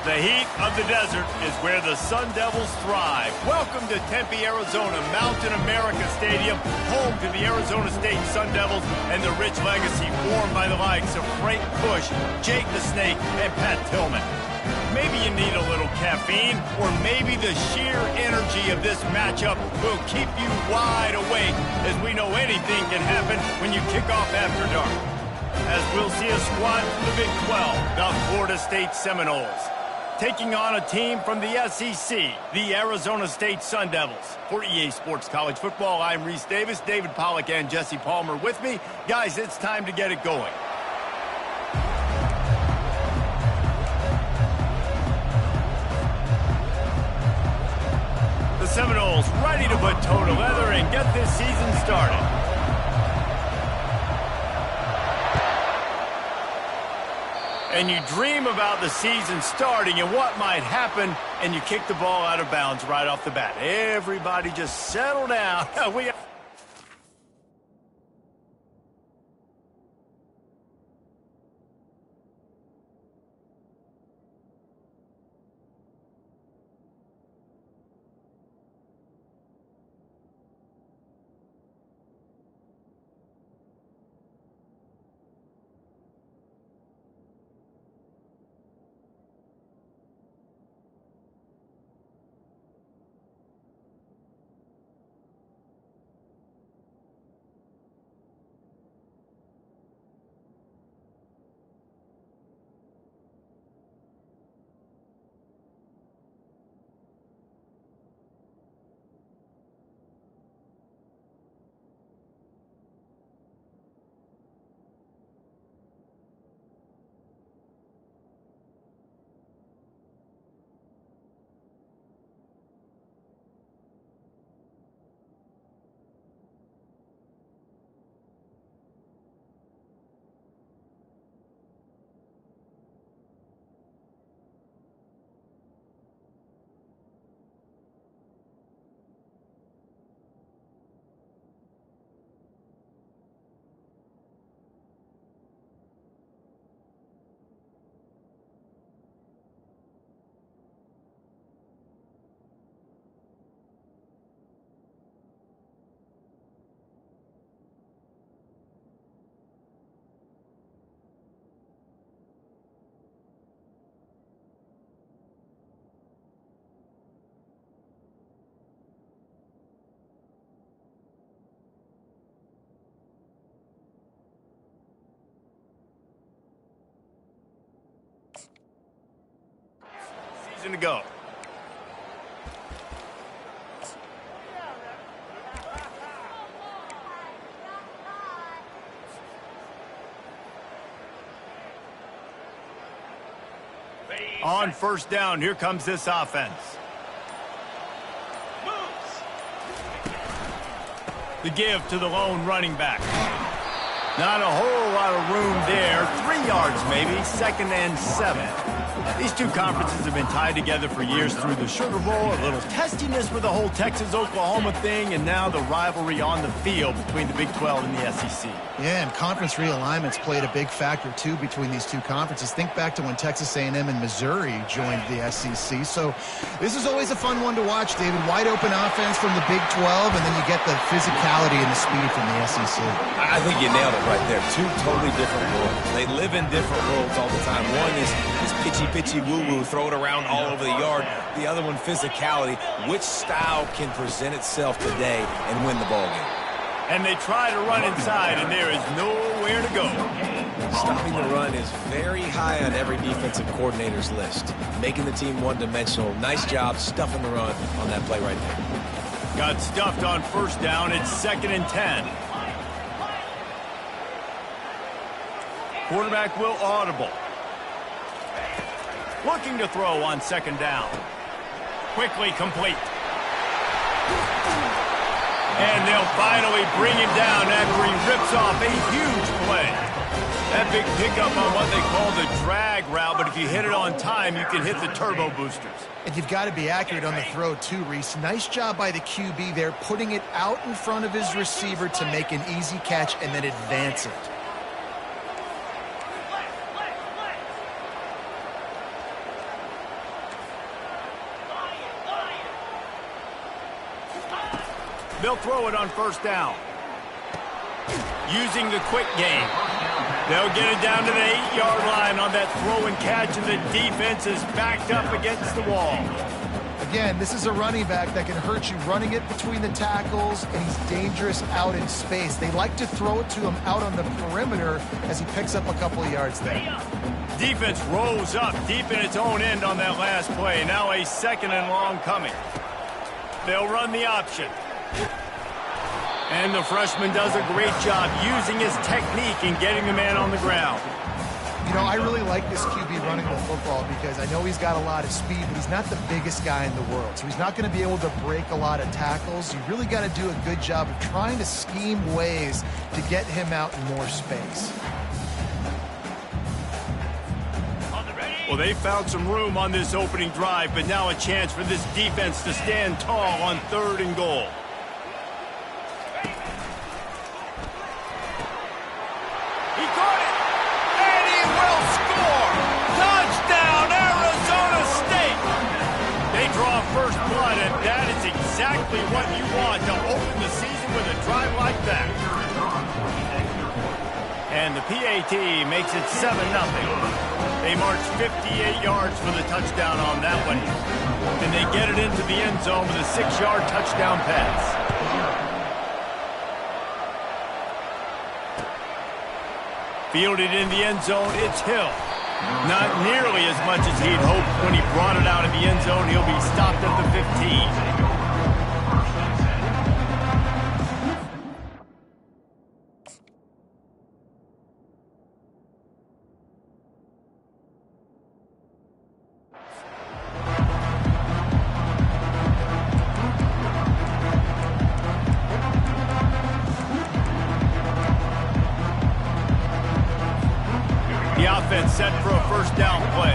The heat of the desert is where the Sun Devils thrive. Welcome to Tempe, Arizona, Mountain America Stadium, home to the Arizona State Sun Devils and the rich legacy formed by the likes of Frank Bush, Jake the Snake, and Pat Tillman. Maybe you need a little caffeine, or maybe the sheer energy of this matchup will keep you wide awake, as we know anything can happen when you kick off after dark. As we'll see a squad from the Big 12, the Florida State Seminoles, taking on a team from the SEC, the Arizona State Sun Devils. For EA Sports College Football, I'm Reese Davis, David Pollack, and Jesse Palmer with me. Guys, it's time to get it going. The Seminoles ready to put toe to leather and get this season started. And you dream about the season starting and what might happen, and you kick the ball out of bounds right off the bat. Everybody just settle down. To go. On first down, here comes this offense. The give to the lone running back. Not a whole lot of room there. 3 yards maybe, 2nd and 7. These two conferences have been tied together for years through the Sugar Bowl, a little testiness with the whole Texas-Oklahoma thing, and now the rivalry on the field between the Big 12 and the SEC. Yeah, and conference realignments played a big factor, too, between these two conferences. Think back to when Texas A&M and Missouri joined the SEC. So this is always a fun one to watch, David. Wide open offense from the Big 12, and then you get the physicality and the speed from the SEC. I think you nailed it right there. Two totally different worlds. They live in different worlds all the time. One is pitchy woo-woo, throw it around all over the yard. The other one, physicality. Which style can present itself today and win the ball game? And they try to run inside, and there is nowhere to go. Stopping the run is very high on every defensive coordinator's list. Making the team one-dimensional. Nice job stuffing the run on that play right there. Got stuffed on first down. It's 2nd and 10. Quarterback will audible. Looking to throw on 2nd down. Quickly complete. And they'll finally bring him down after he rips off a huge play. That big pickup on what they call the drag route, but if you hit it on time, you can hit the turbo boosters. And you've got to be accurate on the throw, too, Reese. Nice job by the QB there, putting it out in front of his receiver to make an easy catch and then advance it. They'll throw it on first down. Using the quick game. They'll get it down to the 8-yard line on that throw and catch, and the defense is backed up against the wall. Again, this is a running back that can hurt you running it between the tackles, and he's dangerous out in space. They like to throw it to him out on the perimeter as he picks up a couple of yards there. Defense rolls up deep in its own end on that last play. Now a 2nd and long coming. They'll run the option. And the freshman does a great job using his technique and getting the man on the ground. You know, I really like this QB running the football because I know he's got a lot of speed, but he's not the biggest guy in the world. So he's not going to be able to break a lot of tackles. You really got to do a good job of trying to scheme ways to get him out in more space. Well, they found some room on this opening drive, but now a chance for this defense to stand tall on 3rd and goal. He caught it, and he will score! Touchdown, Arizona State! They draw first blood, and that is exactly what you want to open the season with a drive like that. And the PAT makes it 7-0. They march 58 yards for the touchdown on that one. And they get it into the end zone with a 6-yard touchdown pass. Fielded in the end zone, it's Hill. Not nearly as much as he'd hoped when he brought it out of the end zone. He'll be stopped at the 15. Offense set for a first down play.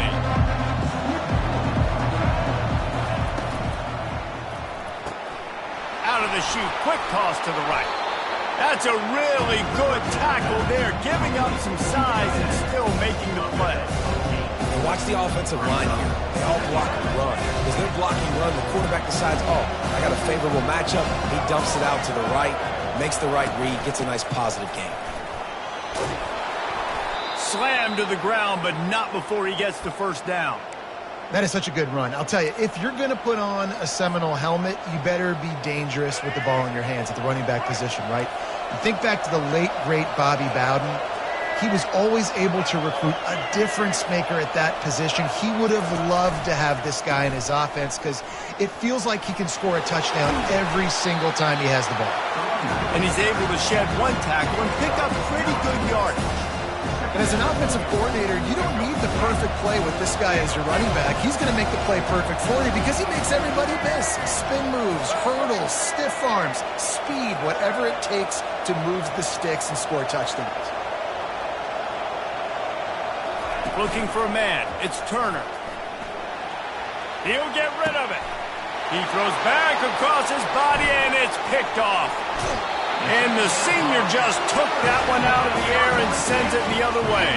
Out of the chute, quick toss to the right. That's a really good tackle there, giving up some size and still making the play. And watch the offensive line here. They all block and run. As they're blocking run, the quarterback decides, oh, I got a favorable matchup. He dumps it out to the right, makes the right read, gets a nice positive gain. Slammed to the ground, but not before he gets the first down. That is such a good run. I'll tell you, if you're going to put on a Seminole helmet, you better be dangerous with the ball in your hands at the running back position, right? You think back to the late, great Bobby Bowden. He was always able to recruit a difference maker at that position. He would have loved to have this guy in his offense because it feels like he can score a touchdown every single time he has the ball. And he's able to shed one tackle and pick up pretty good yardage. And as an offensive coordinator, you don't need the perfect play with this guy as your running back. He's going to make the play perfect for you because he makes everybody miss. Spin moves, hurdles, stiff arms, speed, whatever it takes to move the sticks and score touchdowns. Looking for a man. It's Turner. He'll get rid of it. He throws back across his body, and it's picked off. And the senior just took that one out of the air and sends it the other way.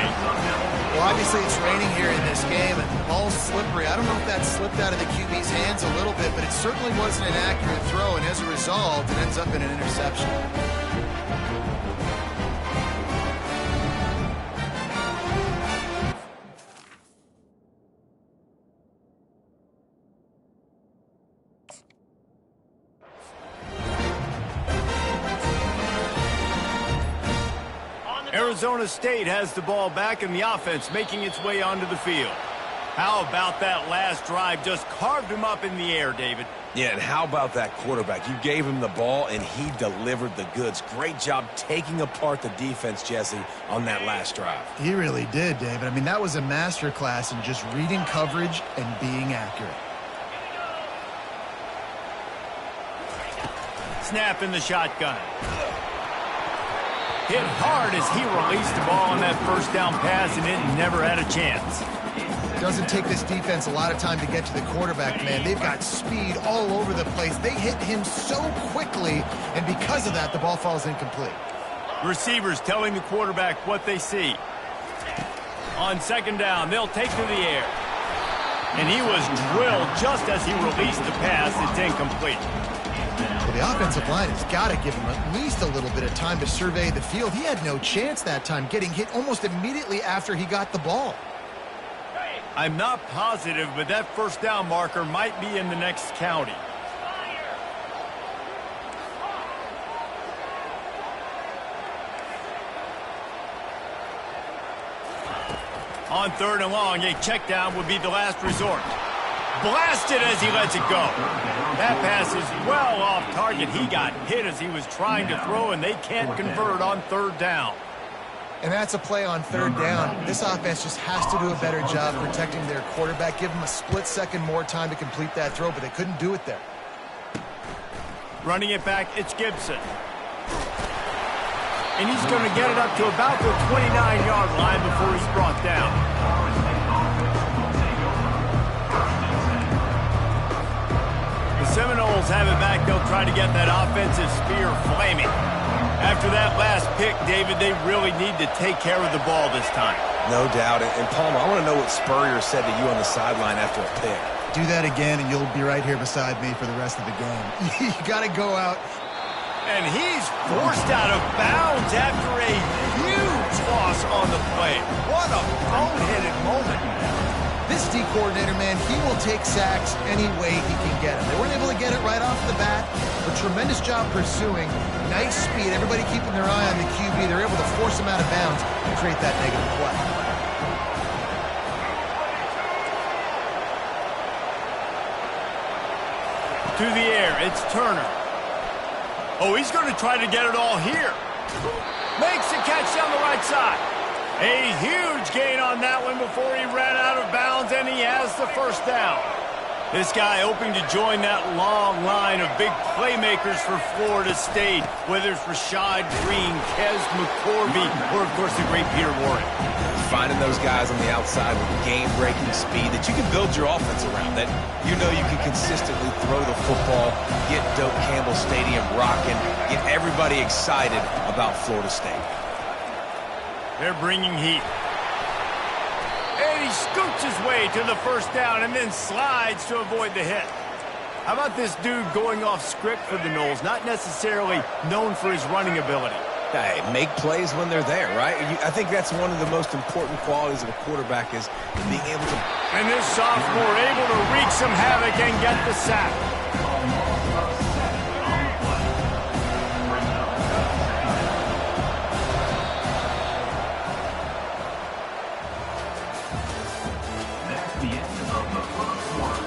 Well, obviously it's raining here in this game, and the ball's slippery. I don't know if that slipped out of the QB's hands a little bit, but it certainly wasn't an accurate throw, and as a result, it ends up in an interception. Arizona State has the ball back and the offense making its way onto the field. How about that last drive? Just carved him up in the air, David. Yeah, and how about that quarterback? You gave him the ball, and he delivered the goods. Great job taking apart the defense, Jesse, on that last drive. He really did, David. I mean, that was a masterclass in just reading coverage and being accurate. Snap in the shotgun. Hit hard as he released the ball on that first down pass, and it never had a chance. It doesn't take this defense a lot of time to get to the quarterback, man. They've got speed all over the place. They hit him so quickly, and because of that, the ball falls incomplete. Receivers telling the quarterback what they see. On second down, they'll take to the air. And he was drilled just as he released the pass. It's incomplete. The the offensive line has got to give him at least a little bit of time to survey the field. He had no chance that time, getting hit almost immediately after he got the ball. I'm not positive, but that first down marker might be in the next county. On 3rd and long, a check down would be the last resort. Blasted as he lets it go. That pass is well off target. He got hit as he was trying to throw, and they can't convert on 3rd down. And that's a play on 3rd down. This offense just has to do a better job protecting their quarterback. Give him a split second more time to complete that throw, but they couldn't do it there. Running it back, it's Gibson. And he's going to get it up to about the 29-yard line before he's brought down. The Seminoles have it back. They'll try to get that offensive spear flaming. After that last pick, David, they really need to take care of the ball this time. No doubt. And Palmer, I want to know what Spurrier said to you on the sideline after a pick. Do that again, and you'll be right here beside me for the rest of the game. You got to go out. And he's forced out of bounds after a huge loss on the play. What a boneheaded moment. This D coordinator, man, he will take sacks any way he can get them. They weren't able to get it right off the bat, but tremendous job pursuing. Nice speed. Everybody keeping their eye on the QB. They're able to force him out of bounds and create that negative play. To the air, it's Turner. Oh, he's going to try to get it all here. Makes the catch down the right side. A huge gain on that one before he ran out of bounds, and he has the first down. This guy hoping to join that long line of big playmakers for Florida State, whether it's Rashad Green, Kez McCorvey, or, of course, the great Peter Warren. Finding those guys on the outside with game-breaking speed that you can build your offense around, that you know you can consistently throw the football, get Doak Campbell Stadium rocking, get everybody excited about Florida State. They're bringing heat. And he scoots his way to the first down and then slides to avoid the hit. How about this dude going off script for the Noles, not necessarily known for his running ability? Hey, make plays when they're there, right? I think that's one of the most important qualities of a quarterback is being able to... And this sophomore able to wreak some havoc and get the sack. That's the end of the first quarter.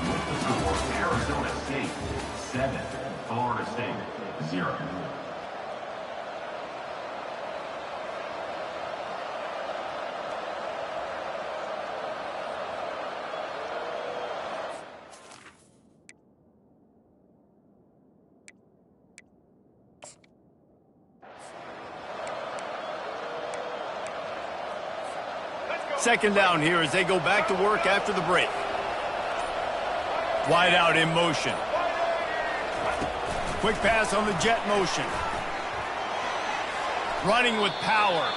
With the score, Arizona State 7, Florida State 0. Second down here as they go back to work after the break. Wide out in motion. Quick pass on the jet motion. Running with power.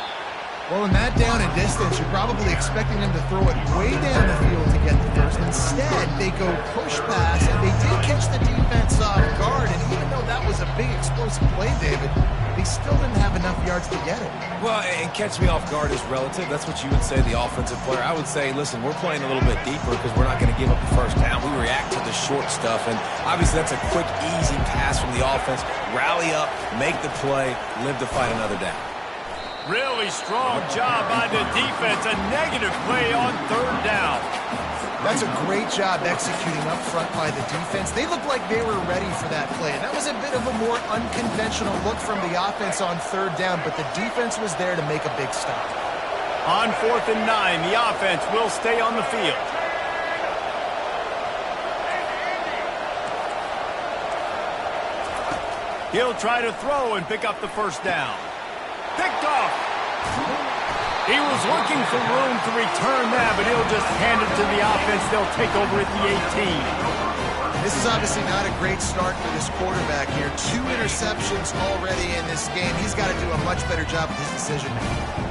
Well, in that down and distance, you're probably expecting them to throw it way down the field to get the first. Instead, they go push pass, and they did catch the defense off guard. And even though that was a big explosive play, David, they still didn't have enough yards to get it. Well, and catch me off guard is relative. That's what you would say, the offensive player. I would say, listen, we're playing a little bit deeper because we're not going to give up the first down. We react to the short stuff, and obviously that's a quick, easy pass from the offense. Rally up, make the play, live to fight another down. Really strong job by the defense. A negative play on third down. That's a great job executing up front by the defense. They looked like they were ready for that play. And that was a bit of a more unconventional look from the offense on third down, but the defense was there to make a big stop. On 4th and 9, the offense will stay on the field. He'll try to throw and pick up the first down. Picked off. He was looking for room to return that, but he'll just hand it to the offense. They'll take over at the 18. This is obviously not a great start for this quarterback here. 2 interceptions already in this game. He's got to do a much better job with his decision making.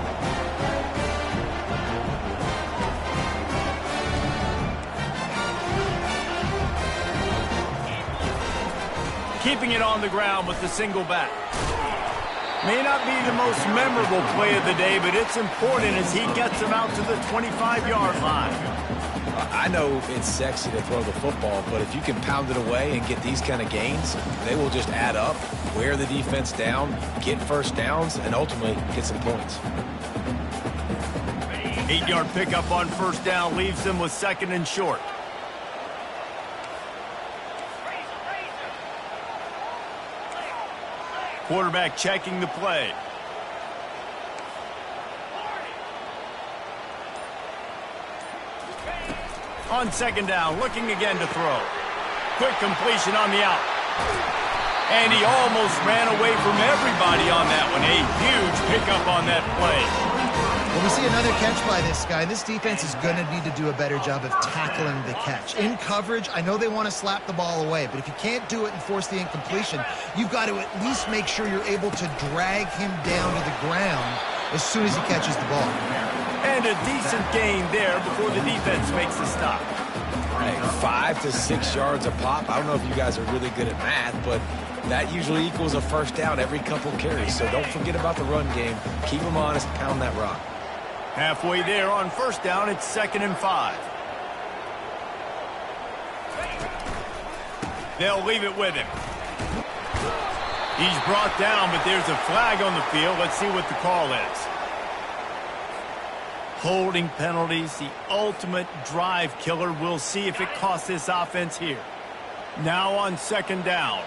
keeping it on the ground with the single back. May not be the most memorable play of the day, but it's important as he gets them out to the 25-yard line. I know it's sexy to throw the football, but if you can pound it away and get these kind of gains, they will just add up, wear the defense down, get first downs, and ultimately get some points. 8-yard pickup on first down leaves them with second and short. Quarterback checking the play. On second down, looking again to throw. Quick completion on the out. And he almost ran away from everybody on that one. A huge pickup on that play. Well, we see another catch by this guy. This defense is going to need to do a better job of tackling the catch. In coverage, I know they want to slap the ball away, but if you can't do it and force the incompletion, you've got to at least make sure you're able to drag him down to the ground as soon as he catches the ball. And a decent gain there before the defense makes the stop. Hey, 5 to 6 yards a pop. I don't know if you guys are really good at math, but that usually equals a first down every couple carries. So don't forget about the run game. Keep them honest, pound that rock. Halfway there on first down, it's 2nd and 5. They'll leave it with him. He's brought down, but there's a flag on the field. Let's see what the call is. Holding penalties, the ultimate drive killer. We'll see if it costs this offense here. Now on second down.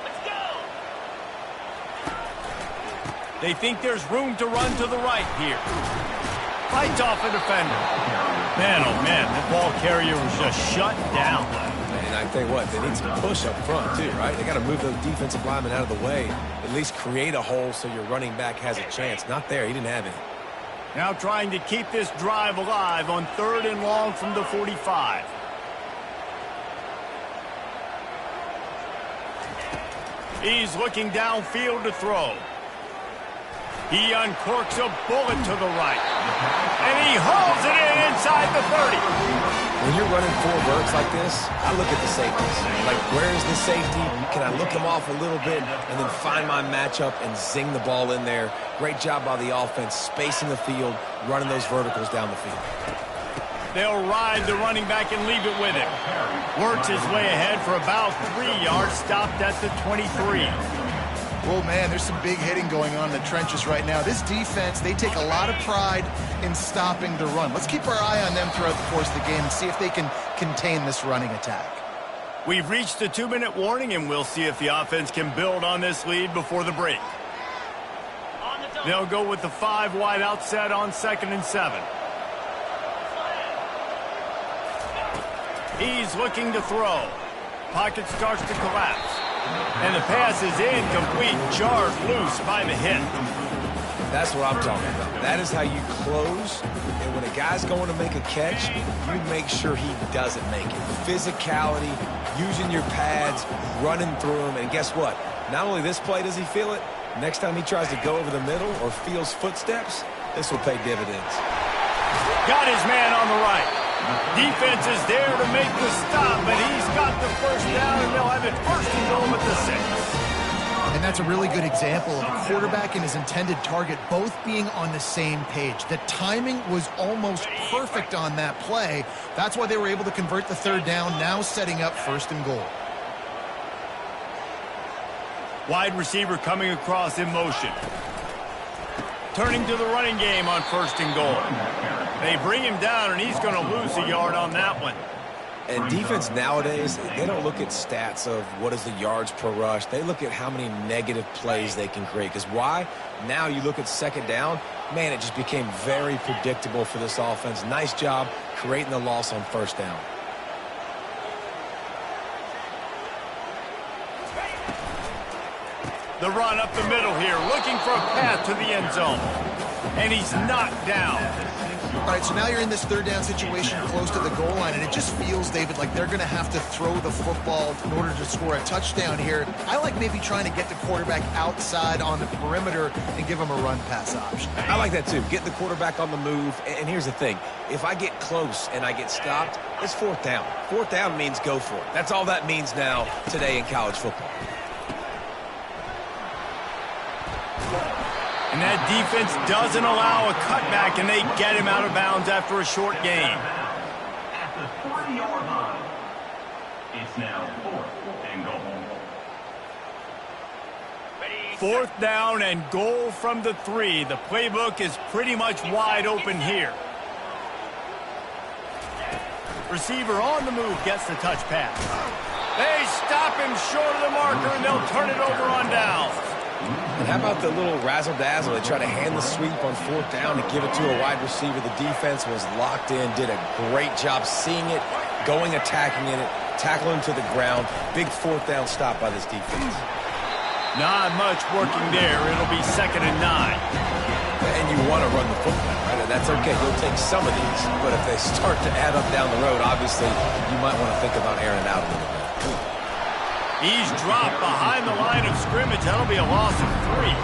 Let's go. They think there's room to run to the right here. Fights off a defender. Man, oh man, the ball carrier was just shut down. And I tell you what, they need some push up front too, right? They got to move those defensive linemen out of the way. At least create a hole so your running back has a chance. Not there. He didn't have any. Now trying to keep this drive alive on 3rd and long from the 45. He's looking downfield to throw. He uncorks a bullet to the right. And he hauls it in inside the 30. When you're running 4 verts like this, I look at the safeties. Like, where's the safety? Can I look him off a little bit and then find my matchup and zing the ball in there? Great job by the offense, spacing the field, running those verticals down the field. They'll ride the running back and leave it with him. Works his way ahead for about 3 yards, stopped at the 23. Well, man, there's some big hitting going on in the trenches right now. This defense, they take a lot of pride in stopping the run. Let's keep our eye on them throughout the course of the game and see if they can contain this running attack. We've reached the 2-minute warning, and we'll see if the offense can build on this lead before the break. They'll go with the 5 wide out set on 2nd and 7. He's looking to throw. Pocket starts to collapse. And the pass is incomplete, jarred loose by the hit. That's what I'm talking about. That is how you close. And when a guy's going to make a catch, you make sure he doesn't make it. Physicality, using your pads, running through them. And guess what? Not only this play does he feel it, next time he tries to go over the middle or feels footsteps, this will pay dividends. Got his man on the right. Defense is there to make the stop, but he's got the first down, and they'll have it 1st and goal at the 6. And that's a really good example of a quarterback and his intended target both being on the same page. The timing was almost perfect on that play. That's why they were able to convert the 3rd down, now setting up 1st and goal. Wide receiver coming across in motion. Turning to the running game on 1st and goal. They bring him down, and he's going to lose a yard on that one. And defense nowadays, they don't look at stats of what is the yards per rush. They look at how many negative plays they can create. Because why? Now you look at 2nd down, man, it just became very predictable for this offense. Nice job creating the loss on 1st down. The run up the middle here, looking for a path to the end zone. And he's knocked down. All right, so now you're in this 3rd down situation close to the goal line, and it just feels, David, like they're going to have to throw the football in order to score a touchdown here. I like maybe trying to get the quarterback outside on the perimeter and give him a run-pass option. I like that, too. Get the quarterback on the move. And here's the thing. If I get close and I get stopped, it's 4th down. 4th down means go for it. That's all that means now today in college football. And that defense doesn't allow a cutback, and they get him out of bounds after a short gain. At the 40-yard line. It's now 4th and goal. 4th down and goal from the 3. The playbook is pretty much wide open here. Receiver on the move gets the touch pass. They stop him short of the marker, and they'll turn it over on down. And how about the little razzle-dazzle? They try to hand the sweep on 4th down and give it to a wide receiver. The defense was locked in, did a great job seeing it, going, attacking it, tackling him to the ground. Big 4th down stop by this defense. Not much working there. It'll be 2nd and 9. And you want to run the football, right? That's okay. You'll take some of these. But if they start to add up down the road, obviously, you might want to think about airing it out a little bit. He's dropped behind the line of scrimmage. That'll be a loss of 3.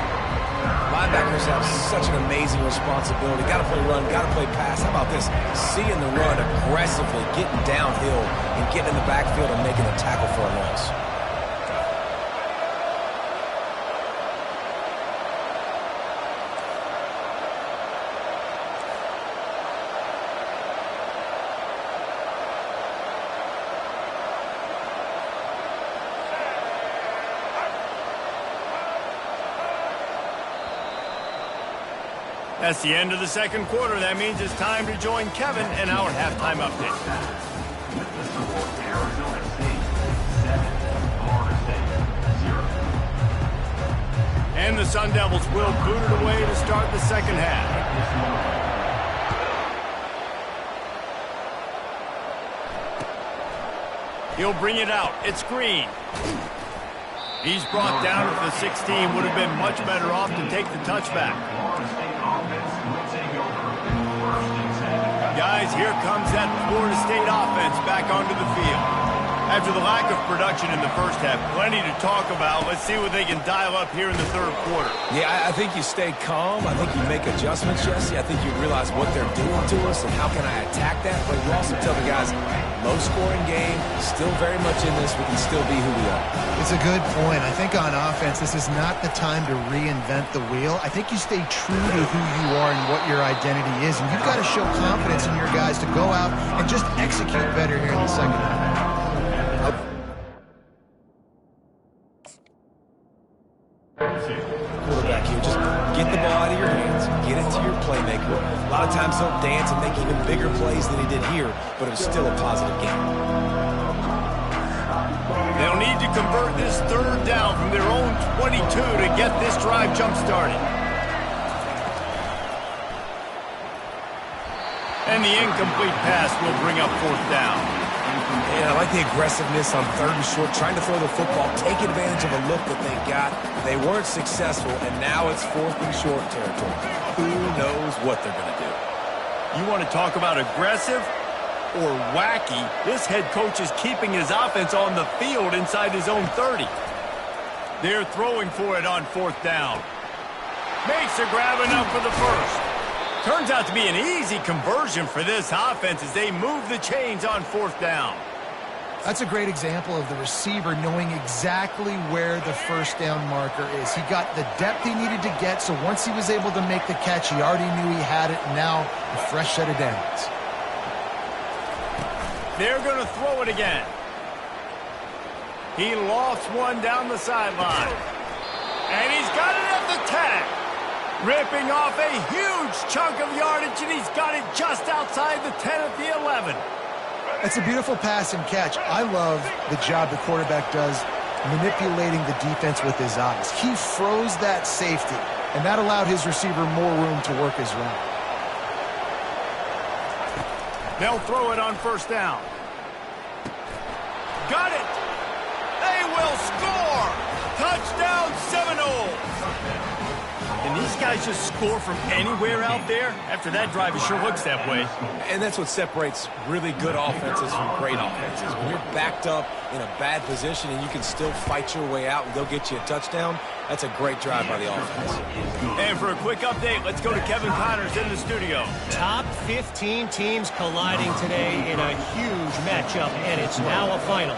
Linebackers have such an amazing responsibility. Got to play run, got to play pass. How about this? Seeing the run aggressively, getting downhill, and getting in the backfield and making a tackle for a loss. That's the end of the 2nd quarter. That means it's time to join Kevin in our halftime update. With the score, Arizona State 7, Florida State 0. And the Sun Devils will boot it away to start the 2nd half. He'll bring it out. It's Green. He's brought down at the 16. Would have been much better off to take the touchback. Guys, here comes that Florida State offense back onto the field. After the lack of production in the first half, plenty to talk about. Let's see what they can dial up here in the 3rd quarter. Yeah, I think you stay calm. I think you make adjustments, Jesse. I think you realize what they're doing to us and how can I attack that. But you also tell the guys, low-scoring game, still very much in this. We can still be who we are. It's a good point. I think on offense, this is not the time to reinvent the wheel. I think you stay true to who you are and what your identity is. And you've got to show confidence in your guys to go out and just execute better here in the 2nd half. Quarterback here, just get the ball out of your hands, get it to your playmaker. A lot of times he'll dance and make even bigger plays than he did here, but it was still a positive game. They'll need to convert this 3rd down from their own 22 to get this drive jump-started. And the incomplete pass will bring up 4th down. Yeah, I like the aggressiveness on 3rd and short, trying to throw the football, take advantage of a look that they got. They weren't successful, and now it's 4th and short territory. Who knows what they're going to do? You want to talk about aggressive or wacky? This head coach is keeping his offense on the field inside his own 30. They're throwing for it on 4th down. Makes a grab enough for the first. Turns out to be an easy conversion for this offense as they move the chains on 4th down. That's a great example of the receiver knowing exactly where the 1st down marker is. He got the depth he needed to get, so once he was able to make the catch, he already knew he had it, and now a fresh set of downs. They're going to throw it again. He lost one down the sideline. And he's got it at the tag. Ripping off a huge chunk of yardage, and he's got it just outside the 10 at the 11. It's a beautiful pass and catch. I love the job the quarterback does manipulating the defense with his eyes. He froze that safety, and that allowed his receiver more room to work his route. They'll throw it on 1st down. Got it! They will score! Touchdown Seminoles! Can these guys just score from anywhere out there? After that drive, it sure looks that way. And that's what separates really good offenses from great offenses. When you're backed up in a bad position and you can still fight your way out and go get you a touchdown, that's a great drive by the offense. And for a quick update, let's go to Kevin Connors in the studio. Top 15 teams colliding today in a huge matchup, and it's now a final.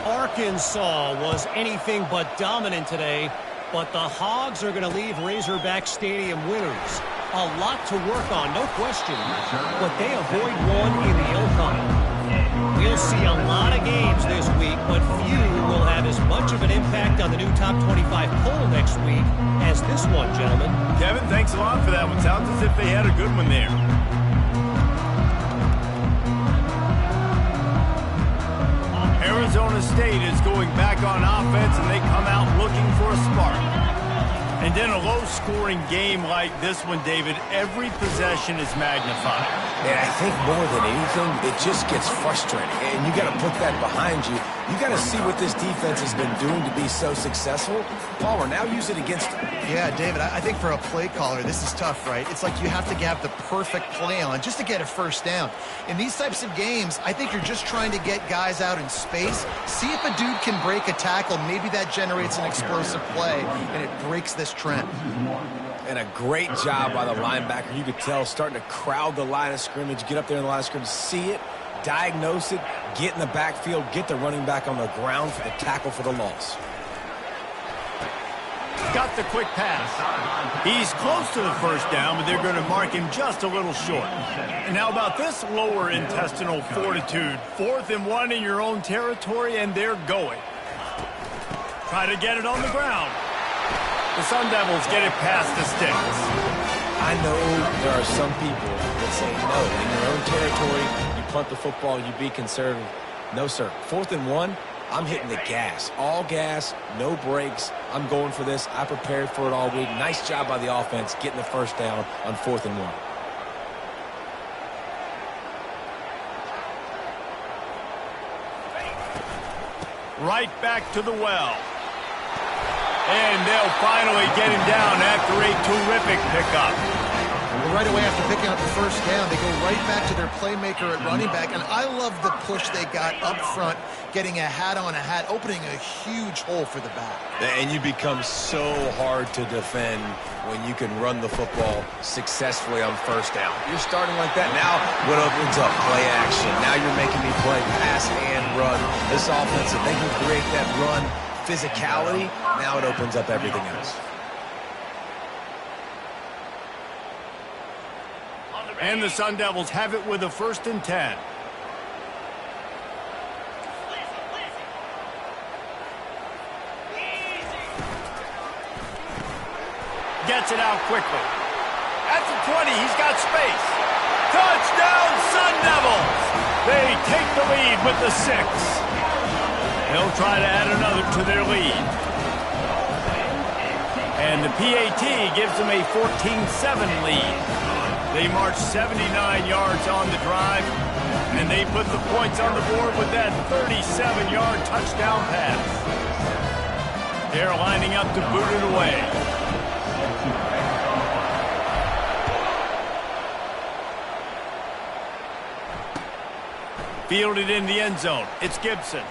Arkansas was anything but dominant today, but the Hogs are going to leave Razorback Stadium winners. A lot to work on, no question, but they avoid one in the ill pile. We'll see a lot of games this week, but few will have as much of an impact on the new Top 25 poll next week as this one, gentlemen. Kevin, thanks a lot for that one. Sounds as if they had a good one there. Arizona State is going back on offense, and they come out looking for a spark. And in a low-scoring game like this one, David, every possession is magnified. And I think more than anything, it just gets frustrating. And you got to put that behind you. You got to see what this defense has been doing to be so successful. Palmer, now use it against them. Yeah, David, I think for a play caller, this is tough, right? It's like you have to have the perfect play on just to get a first down. In these types of games, I think you're just trying to get guys out in space, see if a dude can break a tackle. Maybe that generates an explosive play, and it breaks this trend. And a great job by the linebacker. You could tell starting to crowd the line of scrimmage, get up there in the line of scrimmage, see it, diagnose it, get in the backfield, get the running back on the ground for the tackle for the loss. Got the quick pass. He's close to the first down, but they're going to mark him just a little short. And how about this lower intestinal fortitude? 4th and 1 in your own territory, and they're going. Try to get it on the ground. The Sun Devils get it past the sticks. I know there are some people that say no. In your own territory, you punt the football, you be conservative. No, sir. 4th and 1, I'm hitting the gas. All gas, no brakes. I'm going for this. I prepared for it all week. Nice job by the offense getting the first down on 4th and 1. Right back to the well. And they'll finally get him down after a terrific pickup. Right away after picking up the first down, they go right back to their playmaker at running back. And I love the push they got up front, getting a hat on a hat, opening a huge hole for the back. And you become so hard to defend when you can run the football successfully on first down. You're starting like that. Now what opens up? Play action. Now you're making me play pass and run. This offense, if they can create that run, physicality, now it opens up everything else. And the Sun Devils have it with a 1st and 10. Gets it out quickly. At the 20, he's got space. Touchdown, Sun Devils! They take the lead with the 6. They'll try to add another to their lead. And the PAT gives them a 14-7 lead. They march 79 yards on the drive, and they put the points on the board with that 37-yard touchdown pass. They're lining up to boot it away. Fielded in the end zone. It's Gibson.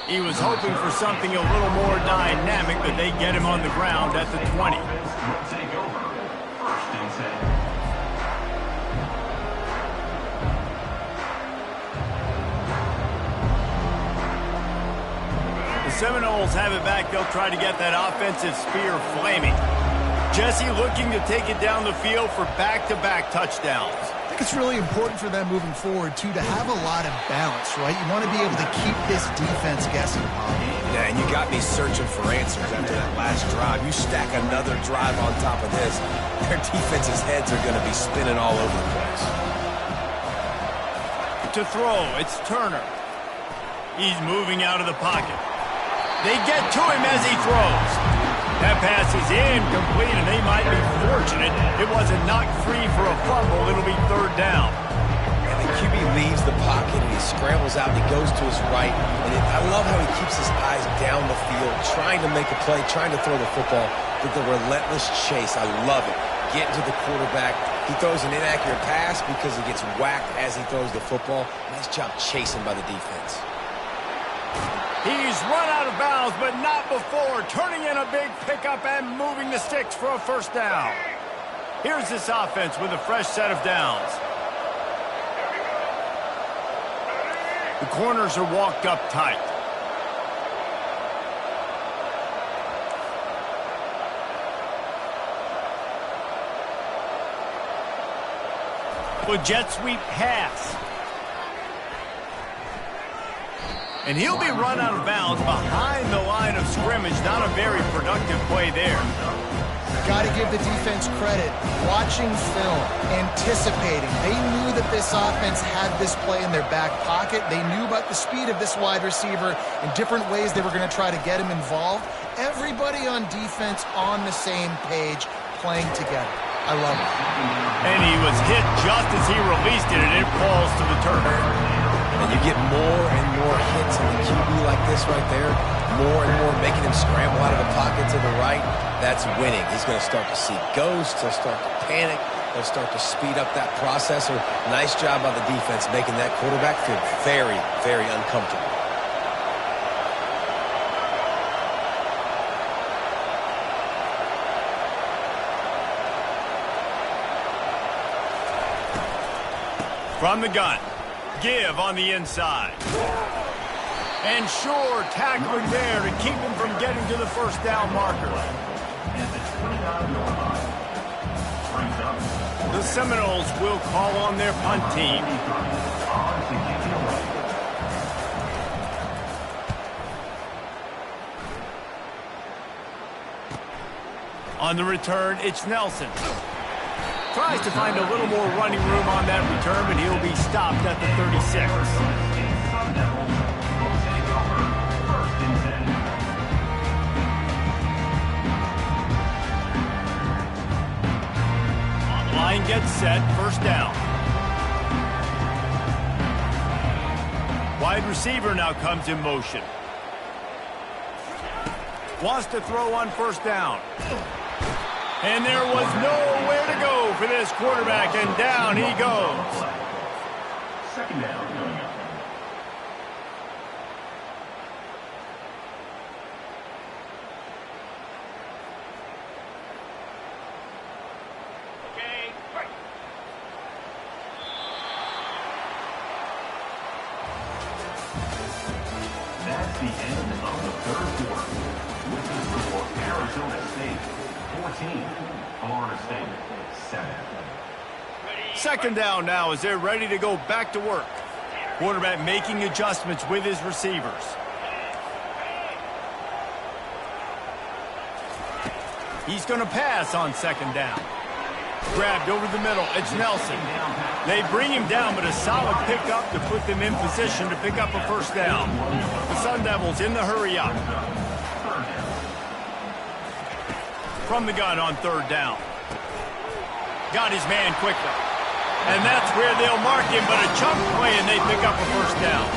He was hoping for something a little more dynamic, but they get him on the ground at the 20. The Seminoles have it back. They'll try to get that offensive spear flaming. Jesse looking to take it down the field for back-to-back touchdowns. I think it's really important for them moving forward, too, to have a lot of balance, right? You want to be able to keep this defense guessing, Bob. Yeah, and you got me searching for answers after that last drive. You stack another drive on top of this, their defense's heads are going to be spinning all over the place. To throw, it's Turner. He's moving out of the pocket. They get to him as he throws. That pass is incomplete, and they might be fortunate it wasn't knocked free for a fumble. It'll be 3rd down. And the QB leaves the pocket, and he scrambles out, and he goes to his right. And I love how he keeps his eyes down the field, trying to make a play, trying to throw the football, but the relentless chase, I love it. Getting to the quarterback. He throws an inaccurate pass because he gets whacked as he throws the football. Nice job chasing by the defense. He's run out of bounds, but not before. Turning in a big pickup and moving the sticks for a 1st down. Here's this offense with a fresh set of downs. The corners are walked up tight. A jet sweep pass. And he'll be run out of bounds behind the line of scrimmage. Not a very productive play there. Got to give the defense credit. Watching film, anticipating. They knew that this offense had this play in their back pocket. They knew about the speed of this wide receiver and different ways they were going to try to get him involved. Everybody on defense on the same page, playing together. I love it. And he was hit just as he released it, and it falls to the turf. And you get more and more hits on the QB like this right there, more and more making him scramble out of the pocket to the right. That's winning. He's going to start to see ghosts. He'll start to panic. He'll start to speed up that process. So nice job by the defense making that quarterback feel very, very uncomfortable. From the gun. Give on the inside. And sure, tackling there to keep him from getting to the first down marker. The Seminoles will call on their punt team. On the return, it's Nelson. Tries to find a little more running room on that return, but he'll be stopped at the 36. Line gets set, first down. Wide receiver now comes in motion. Wants to throw on first down. And there was nowhere to go for this quarterback, and down he goes. Second down. That's the end of the third quarter. With the score, Arizona State 14, Florida State 7. Second down now as they're ready to go back to work. Quarterback making adjustments with his receivers. He's going to pass on second down. Grabbed over the middle. It's Nelson. They bring him down, but a solid pickup to put them in position to pick up a first down. The Sun Devils in the hurry up. From the gun on third down. Got his man quickly. And that's where they'll mark him, but a chunk play and they pick up a first down.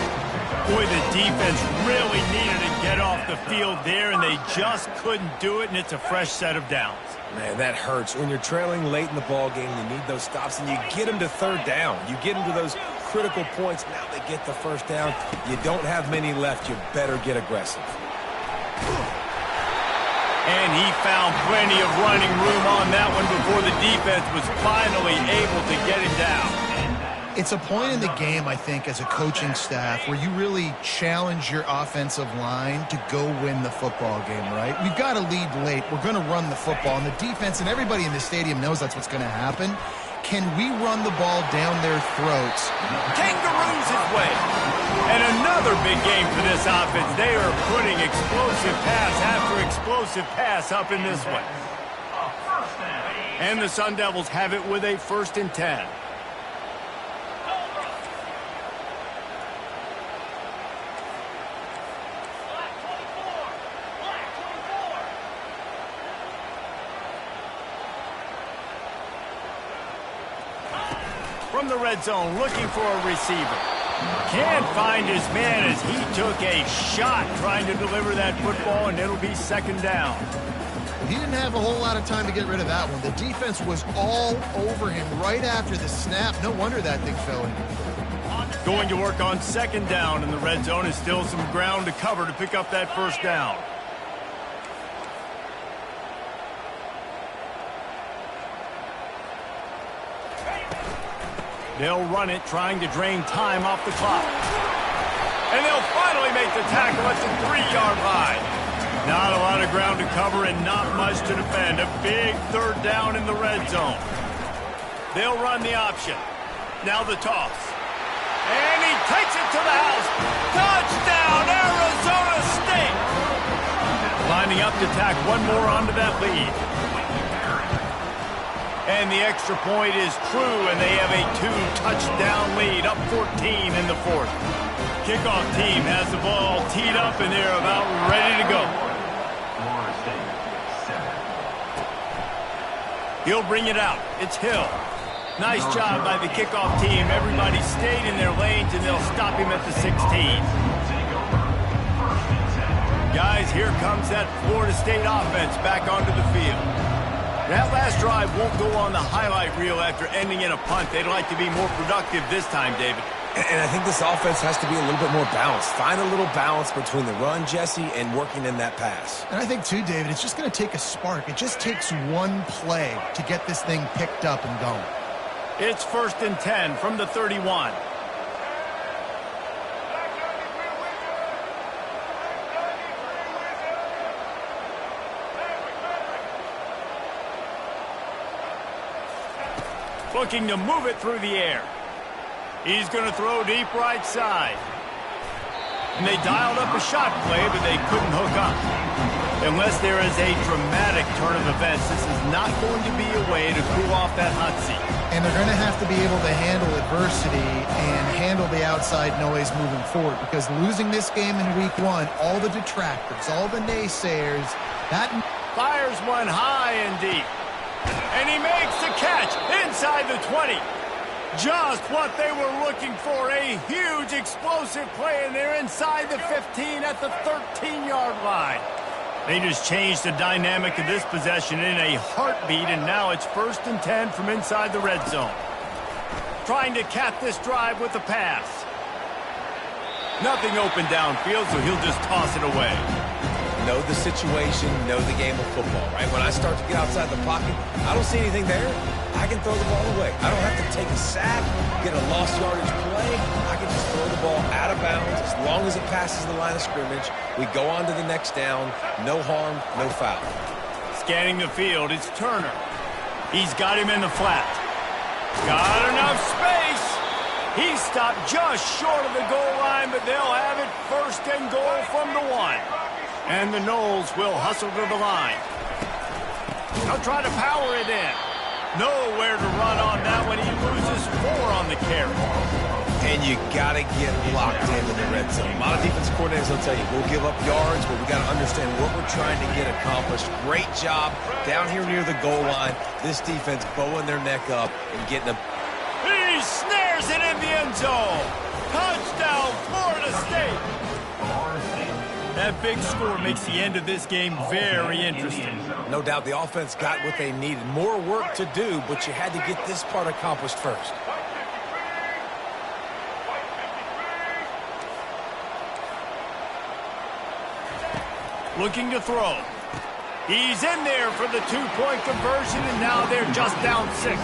Boy, the defense really needed to get off the field there, and they just couldn't do it, and it's a fresh set of downs. Man, that hurts. When you're trailing late in the ball game, you need those stops, and you get them to third down. You get them to those critical points. Now they get the first down. You don't have many left. You better get aggressive. And he found plenty of running room on that one before the defense was finally able to get him down. It's a point in the game, I think, as a coaching staff where you really challenge your offensive line to go win the football game, right? We've got to lead late. We're going to run the football. And the defense and everybody in the stadium knows that's what's going to happen. Can we run the ball down their throats? Kangaroos his way. And another big game for this offense. They are putting explosive pass after explosive pass up in this one. And the Sun Devils have it with a 1st and 10. From the red zone, looking for a receiver. Can't find his man as he took a shot trying to deliver that football, and it'll be second down. He didn't have a whole lot of time to get rid of that one. The defense was all over him right after the snap. No wonder that thing fell in. Going to work on second down, and the red zone is still some ground to cover to pick up that first down. They'll run it, trying to drain time off the clock. And they'll finally make the tackle at the 3-yard line. Not a lot of ground to cover and not much to defend. A big third down in the red zone. They'll run the option. Now the toss. And he takes it to the house. Touchdown, Arizona State! Lining up to tack one more onto that lead. And the extra point is true, and they have a 2-touchdown lead, up 14 in the fourth. Kickoff team has the ball teed up, and they're about ready to go. He'll bring it out. It's Hill. Nice job by the kickoff team. Everybody stayed in their lanes, and they'll stop him at the 16. Guys, here comes that Florida State offense back onto the field. That last drive won't go on the highlight reel after ending in a punt. They'd like to be more productive this time, David. And I think this offense has to be a little bit more balanced. Find a little balance between the run, Jesse, and working in that pass. And I think, too, David, it's just going to take a spark. It just takes one play to get this thing picked up and going. It's 1st and 10 from the 31. Looking to move it through the air. He's going to throw deep right side. And they dialed up a shot play, but they couldn't hook up. Unless there is a dramatic turn of events, this is not going to be a way to cool off that hot seat. And they're going to have to be able to handle adversity and handle the outside noise moving forward, because losing this game in week 1, all the detractors, all the naysayers, that fires one high and deep. And he makes the catch inside the 20. Just what they were looking for, a huge explosive play, and they're inside the 15 at the 13-yard line. They just changed the dynamic of this possession in a heartbeat, and now it's 1st and 10 from inside the red zone. Trying to cap this drive with a pass. Nothing open downfield, so he'll just toss it away. Know the situation, know the game of football, right? When I start to get outside the pocket, I don't see anything there. I can throw the ball away. I don't have to take a sack, get a lost yardage play. I can just throw the ball out of bounds as long as it passes the line of scrimmage. We go on to the next down. No harm, no foul. Scanning the field, it's Turner. He's got him in the flat. Got enough space. He stopped just short of the goal line, but they'll have it 1st and goal from the 1. And the Noles will hustle to the line. They'll try to power it in. Nowhere to run on that one. He loses 4 on the carry. And you got to get locked into the red zone. A lot of defense coordinators will tell you, we'll give up yards, but we got to understand what we're trying to get accomplished. Great job down here near the goal line. This defense bowing their neck up and getting a... He snares it in the end zone. Touchdown, Florida State. That big score makes the end of this game very interesting. No doubt the offense got what they needed. More work to do, but you had to get this part accomplished first. Looking to throw. He's in there for the 2-point conversion, and now they're just down 6.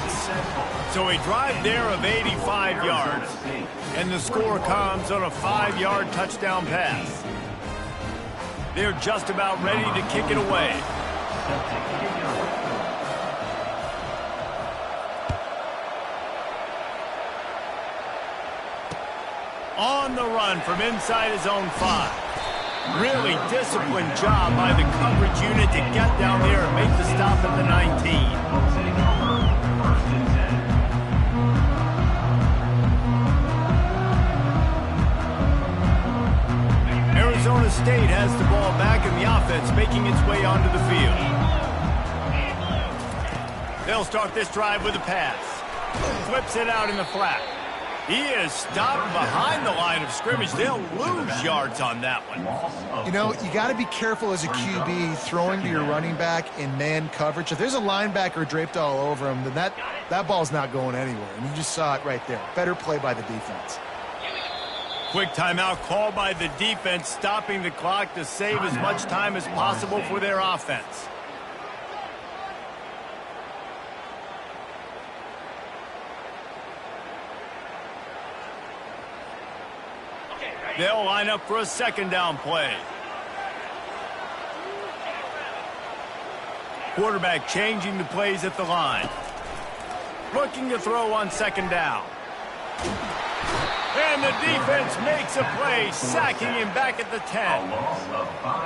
So a drive there of 85 yards. And the score comes on a 5-yard touchdown pass. They're just about ready to kick it away. On the run from inside his own 5. Really disciplined job by the coverage unit to get down there and make the stop at the 19. Arizona State has the ball back, and the offense making its way onto the field. They'll start this drive with a pass. Flips it out in the flat. He is stopped behind the line of scrimmage. They'll lose yards on that one. You know, you got to be careful as a QB throwing to your running back in man coverage. If there's a linebacker draped all over him, then that ball's not going anywhere. And you just saw it right there. Better play by the defense. Quick timeout called by the defense, stopping the clock to save as much time as possible for their offense. They'll line up for a 2nd down play. Quarterback changing the plays at the line. Looking to throw on 2nd down. And the defense makes a play, sacking him back at the 10.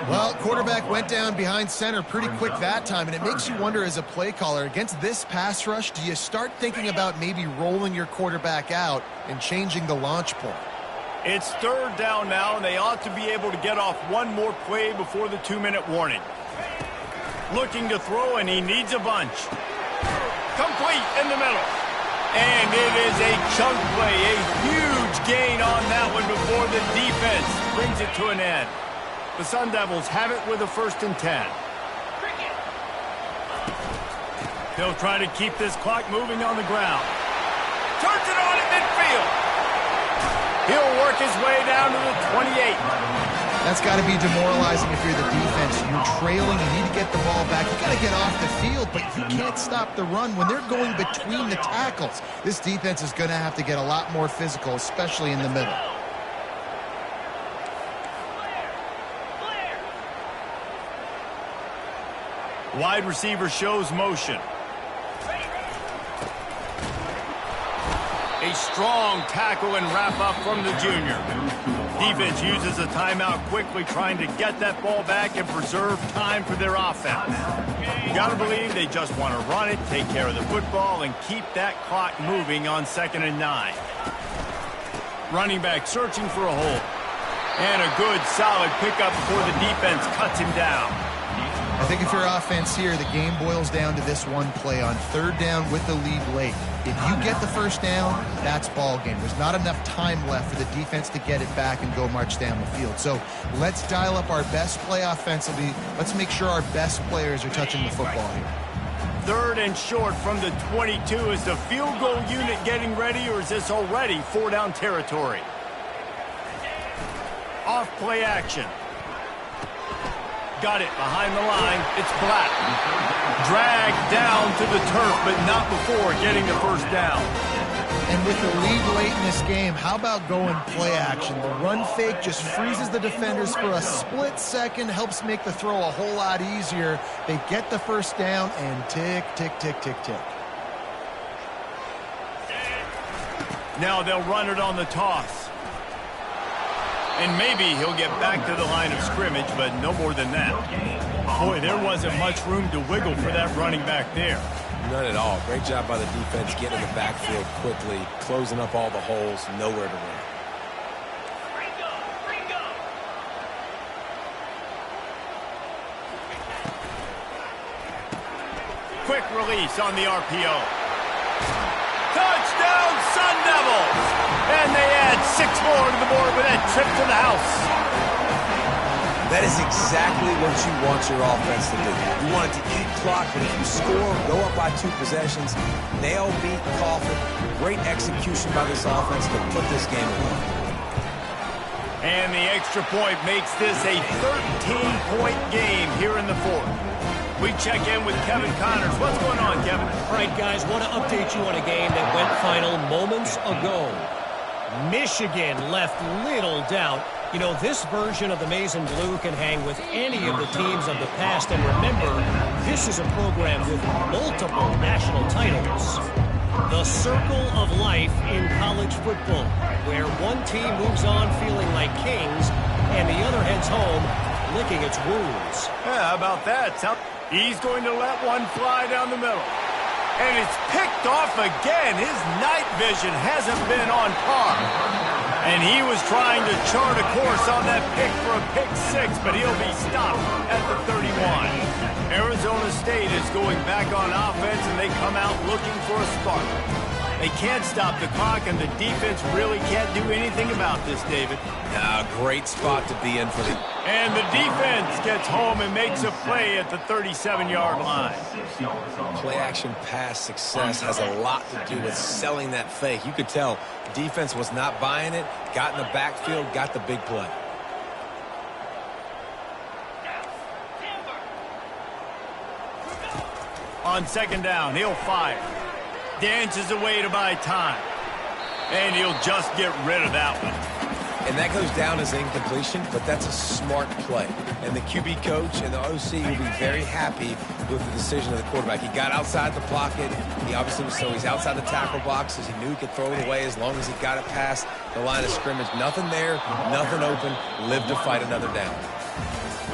Well, quarterback went down behind center pretty quick that time, and it makes you wonder as a play caller, against this pass rush, do you start thinking about maybe rolling your quarterback out and changing the launch point? It's third down now, and they ought to be able to get off one more play before the 2-minute warning. Looking to throw, and he needs a bunch. Complete in the middle. And it is a chunk play, a huge gain on that one before the defense brings it to an end. The Sun Devils have it with a 1st and 10. They'll try to keep this clock moving on the ground. Turns it on at midfield. He'll work his way down to the 28. That's got to be demoralizing if you're the defense. You're trailing, you need to get the ball back. You got to get off the field, but you can't stop the run. When they're going between the tackles, this defense is going to have to get a lot more physical, especially in the middle. Wide receiver shows motion. A strong tackle and wrap up from the junior. Defense uses a timeout quickly, trying to get that ball back and preserve time for their offense. You got to believe they just want to run it, take care of the football, and keep that clock moving on 2nd and 9. Running back searching for a hole. And a good, solid pickup before the defense cuts him down. I think if you're offense here, the game boils down to this one play on 3rd down with the lead late. If you get the 1st down, that's ball game. There's not enough time left for the defense to get it back and go march down the field. So let's dial up our best play offensively. Let's make sure our best players are touching the football here. 3rd and short from the 22. Is the field goal unit getting ready, or is this already 4-down territory? Off play action. Got it behind the line. It's Black. Dragged down to the turf, but not before getting the 1st down. And with the lead late in this game, how about going play action? The run fake just freezes the defenders for a split second, helps make the throw a whole lot easier. They get the 1st down, and tick, tick, tick, tick, tick. Now they'll run it on the toss. And maybe he'll get back to the line of scrimmage, but no more than that. Boy, there wasn't much room to wiggle for that running back there. None at all. Great job by the defense getting in the backfield quickly, closing up all the holes, nowhere to run. Quick release on the RPO. Touchdown, Sun Devils! And they add 6 more to the board with that trip to the house. That is exactly what you want your offense to do. You want it to eat clock, but if you score, go up by 2 possessions, nail, beat, coffin. Great execution by this offense to put this game away. And the extra point makes this a 13-point game here in the 4th. We check in with Kevin Connors. What's going on, Kevin? All right, guys, want to update you on a game that went final moments ago. Michigan left little doubt. You know, this version of the Maize and Blue can hang with any of the teams of the past. And remember, this is a program with multiple national titles. The circle of life in college football, where one team moves on feeling like kings and the other heads home licking its wounds. Yeah, how about that? He's going to let one fly down the middle. And it's picked off again. His night vision hasn't been on par. And he was trying to chart a course on that pick for a pick 6, but he'll be stopped at the 31. Arizona State is going back on offense, and they come out looking for a spark. They can't stop the clock, and the defense really can't do anything about this, David. Great spot to be in for the... And the defense gets home and makes a play at the 37-yard line. Play-action pass success has a lot to do with selling that fake. You could tell the defense was not buying it, got in the backfield, got the big play. On 2nd down, he'll fire. Dances away to buy time. And he'll just get rid of that one. And that goes down as incompletion, but that's a smart play. And the QB coach and the OC will be very happy with the decision of the quarterback. He got outside the pocket. He obviously was so he's outside the tackle boxes. He knew he could throw it away as long as he got it past the line of scrimmage. Nothing there, nothing open. Live to fight another down.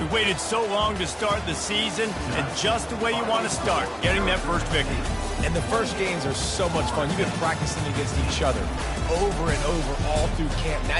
We waited so long to start the season, and just the way you want to start, getting that first victory. And the first games are so much fun. You've been practicing against each other over and over all through camp. Now